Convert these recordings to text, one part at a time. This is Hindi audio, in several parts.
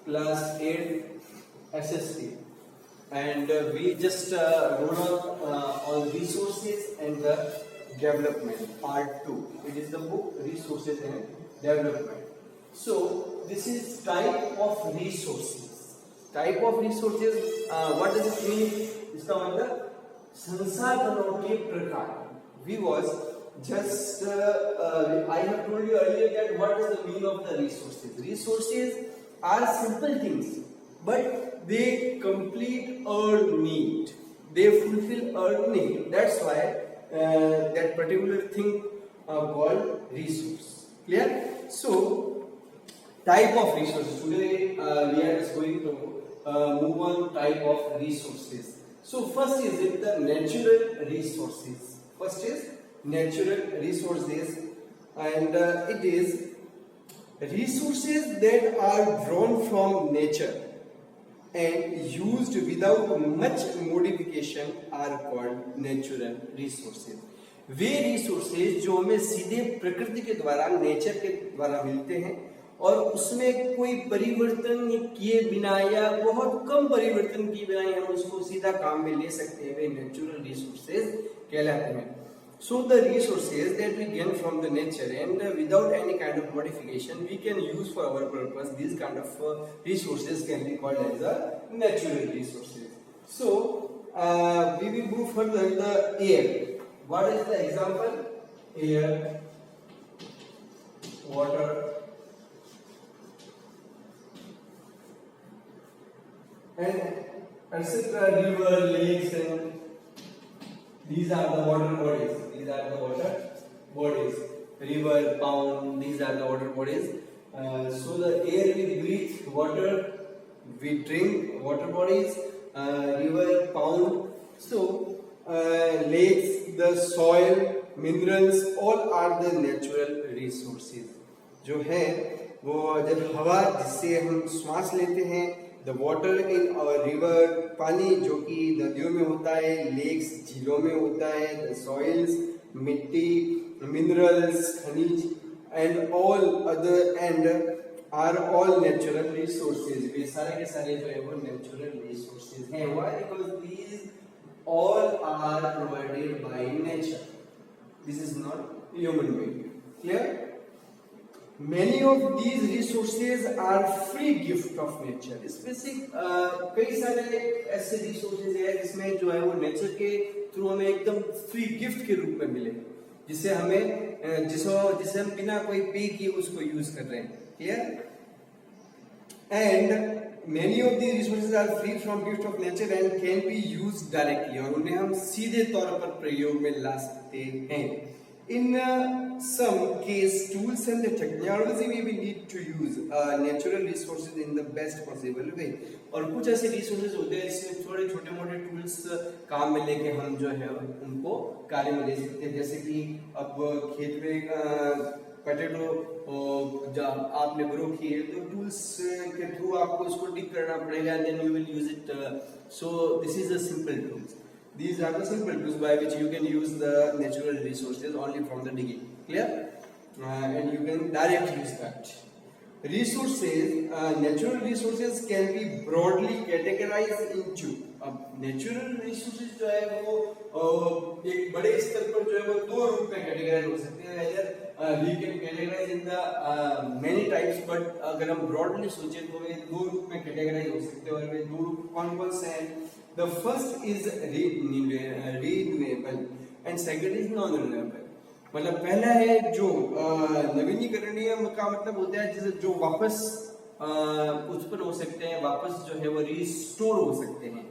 class 8 SST, and we just roll out on resources and the development part 2. It is the book Resources and Development. So this is type of resources. Type of resources, what does it mean? इसका मतलब संसाधनों के प्रकार. We was just I have told you earlier that what is the meaning of the resources. Resources are simple things, but they complete our need. They fulfill our need. That's why that particular thing called resource. Clear? So type of resources. Today we are just going to move on type of resources. So first is it the natural resources. First is natural resources, and it is resources that are drawn from nature and used without much modification are called natural resources. Way resources जो हमें सीधे प्रकृति के द्वारा, नेचर के द्वारा मिलते हैं और उसमें कोई परिवर्तन किए बिना या बहुत कम परिवर्तन किए बिना हम उसको सीधा काम में ले सकते हैं, वे नेचुरल रिसोर्सेज कहलाते हैं. So the resources that we gain from the nature and without any kind of modification we can use for our purpose, these kind of resources can be called as natural resources. So we will move further. The air. What is the example? Air, water, and etc. River, lakes, and these are the water bodies. These are the water bodies. River, pond. These are the water bodies. So the air we breathe, water we drink, water bodies, river, pond. So lakes, the soil, minerals, all are the natural resources. जो है वो जब हवा जिससे हम श्वास लेते हैं, the water in our river, पानी जो कि नदियों में होता है, lakes झीलों में होता है, the soils, मिट्टी, minerals, खनिज, and all other and are all natural resources. वे सारे के सारे जो है वो natural resources हैं. Why? Because these all are provided by nature. This is not human made. Clear? Many of these resources are free gift of nature. इसमें से कई सारे ऐसे resources हैं जिसमें जो है वो nature के थ्रू हमें एकदम free gift के रूप में मिले, जिसे हमें जिसे हम बिना कोई पे किए उसको यूज कर रहे हैं. Clear? And many of these resources are free from gift of nature and can be used directly. और उन्हें हम सीधे तौर पर प्रयोग में ला सकते हैं. In some case, tools and the technology may be need to use natural resources in the best possible way. और कुछ ऐसे resources होते हैं जिसमें थोड़े छोटे मोटे tools काम में लेके हम जो है उनको कार्य में ले सकते हैं. जैसे कि अब खेत में पोटैटो जब आपने ग्रो की है तो टूल्स के थ्रू आपको इसको डिग करना पड़ेगा, and then you will use it. So this is a simple tools. These are the simple tools by which you can use the natural resources only from the digging. Clear? And you can directly use that. Resources, natural resources can be broadly categorized into. अब natural resources जो है वो एक बड़े स्तर पर जो है वो दो रूप में कैटेगराइज हो सकते हैं. Either we can categorize in the many types, but अगर हम broadly सोचें तो वे दो रूप में कैटेगराइज हो सकते हैं. और वे दो रूप कौन-कौन से हैं? The first is renewable and second is non-renewable. मतलब पहला है जो नवीनीकरणीय का मतलब होता है जिसे जो वापस उत्पन्न हो सकते हैं, वापस जो है वो रिस्टोर हो सकते हैं.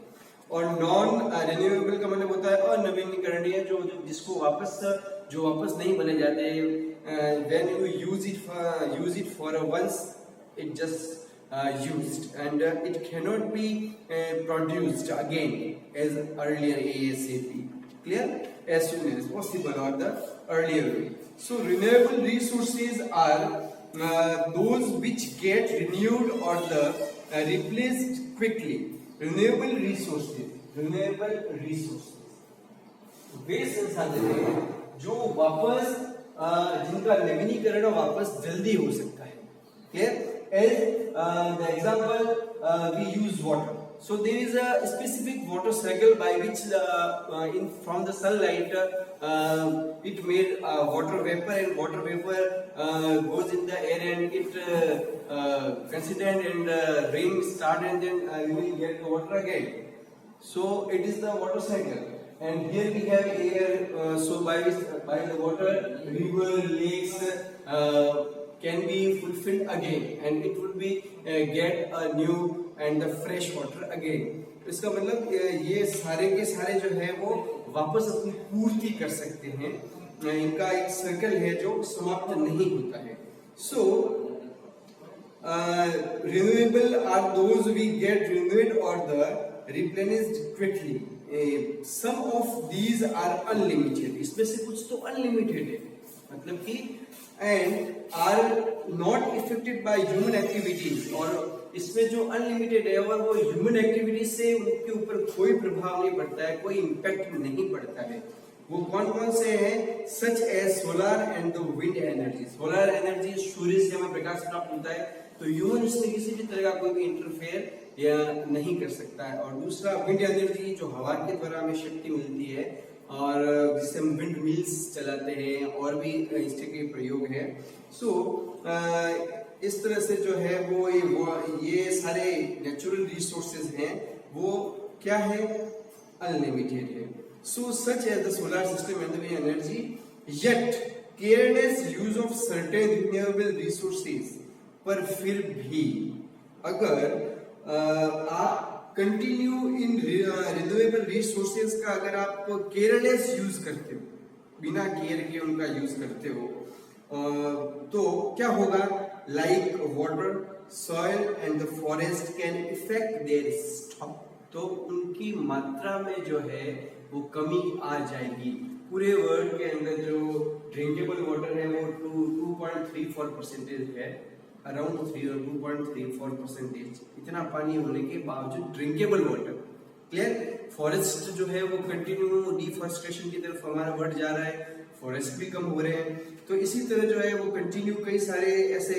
और नॉन रिन्यूएबल का मतलब होता है अनवीनीकरणीय, जो जिसको जो वापस नहीं बने जाते. When you use it for once, it just used and it cannot be produced again as earlier ASAP. Clear? As soon as possible or the earlier way. So renewable resources are those which get renewed or the replaced quickly. Renewable resources वे संसाधन हैं जो वापस जिनका नवीनीकरण वापस जल्दी हो सकता है. Clear? As the example we use water. So there is a specific water cycle by which from the sunlight it made water vapor, and water vapor goes in the air and it considered, and rain start, and then you will get the water again. So it is the water cycle. And here we have air, so by the water, river, lakes can be fulfilled again, and it will be get a new and the fresh water again. इसका मतलब ये सारे के सारे जो है वो वापस अपनी पूर्ति कर सकते हैं, इनका एक सर्कल है जो समाप्त नहीं होता है. So renewable are those we get renewed or the replenished quickly. Some of these are unlimited. इसमें से कुछ तो unlimited है, मतलब कि and are not affected by human activities. और इसमें जो अनलिमिटेड है और वो ह्यूमन एक्टिविटी से उनके ऊपर कोई प्रभाव नहीं पड़ता है, कोई इम्पैक्ट नहीं पड़ता है. वो कौन कौन से हैं? Such as solar and the wind energy. Solar energy सूर्य से हमें प्रकाश प्राप्त होता है, तो ह्यूमन इसमें किसी भी तरह का कोई भी इंटरफेयर या नहीं कर सकता है. और दूसरा विंड एनर्जी, जो हवा के द्वारा हमें शक्ति मिलती है और जिससे हम विंड मिल्स चलाते हैं, और भी इसके के प्रयोग है. सो इस तरह से जो है वो ये सारे नेचुरल रिसोर्सेज हैं, वो क्या है? अनलिमिटेड है. So such as the solar system and the wind energy, yet careless use of certain renewable resources. पर फिर भी अगर आप कंटिन्यू इन रिन्यूएबल रिसोर्सेज का अगर आप केयरलेस यूज करते हो, बिना केयर के उनका यूज करते हो, तो क्या होगा? Like water, soil and the forest can effect there stock. तो उनकी मात्रा में जो है वो कमी आ जाएगी. पूरे वर्ल्ड के अंदर जो ड्रिंकेबल वाटर है वो 2.34% है, अराउंड 2.34%. इतना पानी होने के बावजूद ड्रिंकेबल वाटर. क्लियर? फॉरेस्ट जो है वो कंटिन्यू डिफॉरेस्टेशन की तरफ हमारा बढ़ जा रहा है, फॉरेस्ट भी कम हो रहे हैं. तो इसी तरह जो है वो कंटिन्यू कई सारे ऐसे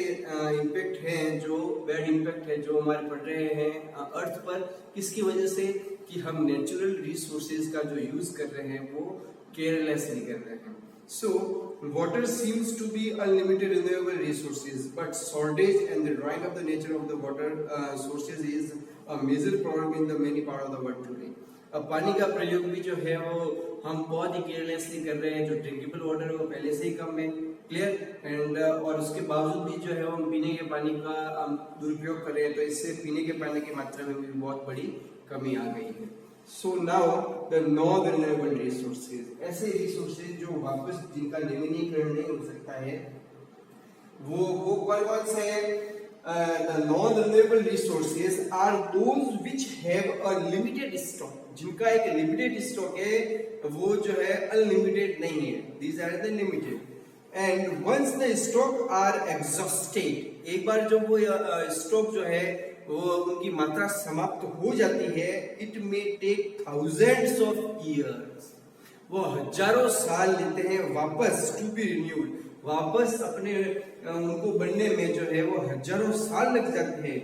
इम्पैक्ट हैं, जो बैड इम्पैक्ट है, जो हमारे पड़ रहे हैं अर्थ पर. किसकी वजह से? कि हम नेचुरल रिसोर्सेज का जो यूज कर रहे हैं वो केयरलेसली कर रहे हैं. So water seems to be unlimited renewable resources, but shortage and the drying of the nature of the water sources is a major problem in the many part of the world today. अब पानी का प्रयोग भी जो है वो हम बहुत ही केयरलेसली कर रहे हैं. जो ड्रिंकेबल वाटर है वो पहले से ही कम है. क्लियर? एंड और उसके बावजूद भी जो है वो हम पीने के पानी का दुरुपयोग कर रहे हैं, तो इससे पीने के पानी की मात्रा में भी बहुत बड़ी कमी आ गई है. So now the non-renewable resources, ऐसे रिसोर्सेज जो वापस जिनका नवीनीकरण नहीं हो सकता है, वो कौन कौन से हैं? The non-renewable resources are those which have a limited stock. जिनका एक लिमिटेड स्टॉक है, वो जो है अनलिमिटेड नहीं है. These are the limited. And once the stock are exhausted, एक बार जब वो स्टॉक जो है वो उनकी मात्रा समाप्त हो जाती है, it may take thousands of years. वो हजारों साल लेते हैं वापस टू बी रिन्यूड. वापस अपने उनको बनने में जो है वो हजारों साल लग जाते हैं.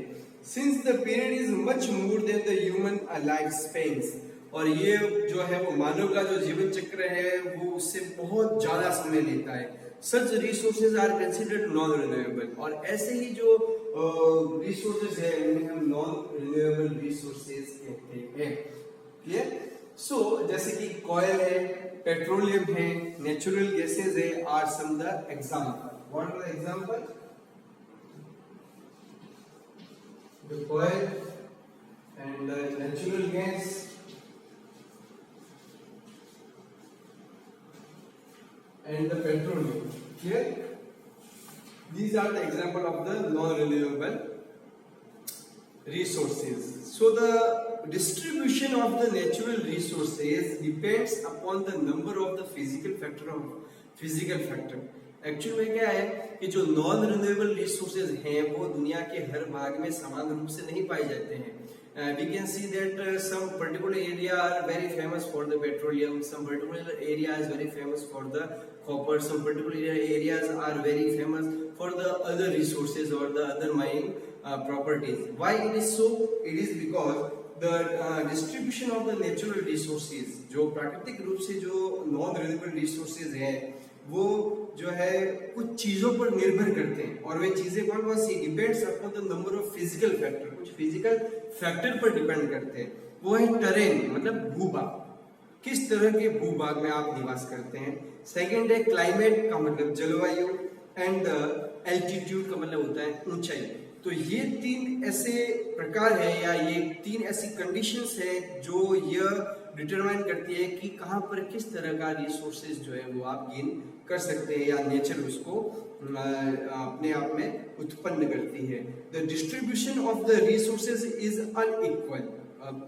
Since the period is much more than the human life spans. और ये जो है वो मानव का जो जीवन चक्र है वो उससे बहुत ज्यादा समय लेता है. Such resources are considered non renewable. और ऐसे ही जो रिसोर्सेज है उन्हें हम नॉन रिन्यूएबल रिसोर्सेज कहते हैं. क्लियर? सो जैसे कि कॉयल है, पेट्रोलियम है, नेचुरल गैसेज है, are some the example. What are the example? The coal and the natural gas and the petroleum. Clear? These are the example of the non-renewable resources. So the distribution of the natural resources depends upon the number of the physical factor. Actual में क्या है कि जो नॉन रिन्यूएबल रिसोर्सेज हैं वो दुनिया के हर भाग में समान रूप से नहीं पाए जाते हैं. We can see that some particular area are very famous for the petroleum, some particular area is very famous for the copper, some particular areas are very famous for the other resources or the other mining properties. Why it is so? It is because the distribution of the natural resources, जो प्राकृतिक रूप से जो नॉन रिन्यूएबल रिसोर्सेज हैं वो जो है कुछ चीजों पर निर्भर करते हैं, और वे चीजें कौन कौन सी? Depends upon the number of physical factor, कुछ फिजिकल फैक्टर पर डिपेंड करते हैं. वो है टेरेन, मतलब भूभाग, किस तरह के भूभाग में आप निवास करते हैं. सेकंड है क्लाइमेट का मतलब जलवायु, एंड एल्टीट्यूड का मतलब होता है ऊंचाई. तो ये तीन ऐसे प्रकार है या ये तीन ऐसी कंडीशंस है जो यह डिटरमाइन करती है कि कहाँ पर किस तरह का रिसोर्सेज जो है वो आप गेन कर सकते हैं या नेचर उसको अपने आप में उत्पन्न करती है. The distribution of the resources is unequal.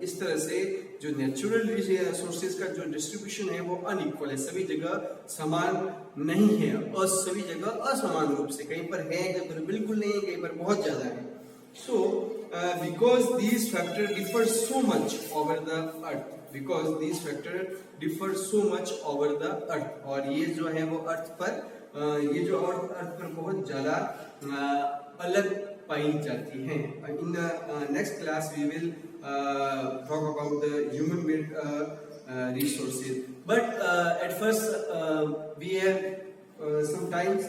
इस तरह से जो नेचुरल रिसोर्सेज का जो डिस्ट्रीब्यूशन है वो अनइक्वल है, सभी जगह समान नहीं है, सभी जगह असमान रूप से, कहीं पर है, कहीं पर बिल्कुल नहीं है, कहीं पर बहुत ज्यादा है. So because these factor differ so much over the earth, because these factor differ so much over the earth, और ये जो है वो अर्थ पर ये जो अर्थ पर बहुत ज्यादा अलग पाई जाती हैं. In next class we will talk about the human made resources, but at first we have sometimes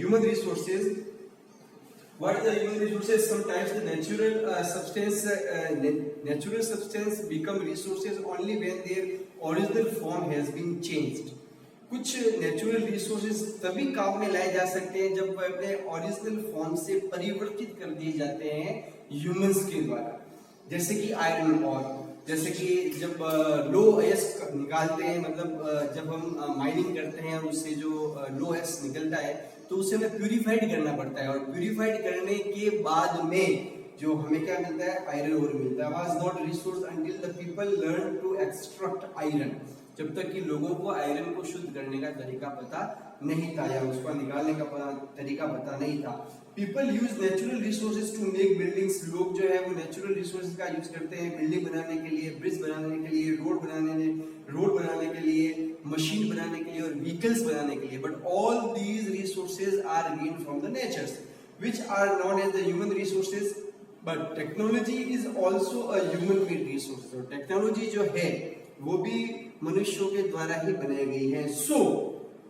human resources. What are the human resources? Sometimes the natural substance become resources only when their original form has been changed. कुछ नेचुरल रिसोर्सेज तभी काम में लाए जा सकते हैं जब वह अपने ओरिजिनल फॉर्म से परिवर्तित कर दिए जाते हैं ह्यूमंस के द्वारा. जैसे कि आयरन और जैसे कि जब लो एस निकालते हैं, मतलब जब हम माइनिंग करते हैं उससे जो लो एस निकलता है तो उसे हमें प्यूरिफाइड करना पड़ता है, और प्यूरिफाइड करने के बाद में जो हमें क्या मिलता है? आयरन ओर मिलता है. Was not resource until the people learn to extract iron. जब तक कि लोगों को आयरन को शुद्ध करने का तरीका पता नहीं था या उसको निकालने का तरीका पता नहीं था. People use natural resources to make buildings. लोग जो है वो नेचुरल रिसोर्सेज का यूज करते हैं बिल्डिंग बनाने के लिए, ब्रिज बनाने के लिए, रोड बनाने के लिए, मशीन बनाने के लिए और व्हीकल्स बनाने के लिए. But all these resources are gain from the nature which are non as the human resources. But technology is also a human made resource. और टेक्नोलॉजी जो है वो भी मनुष्यों के द्वारा ही बनाई गई है. So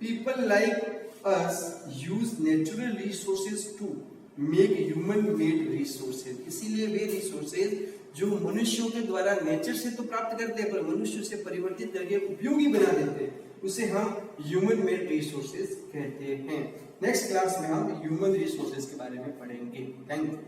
people like us use natural resources to make human made resources. इसीलिए वे रिसोर्सेज जो मनुष्यों के द्वारा नेचर से तो प्राप्त करते हैं पर मनुष्य से परिवर्तित करके उपयोगी बना देते हैं, उसे हम ह्यूमन मेड रिसोर्सेज कहते हैं. नेक्स्ट क्लास में हम ह्यूमन रिसोर्सेज के बारे में पढ़ेंगे. Thank you.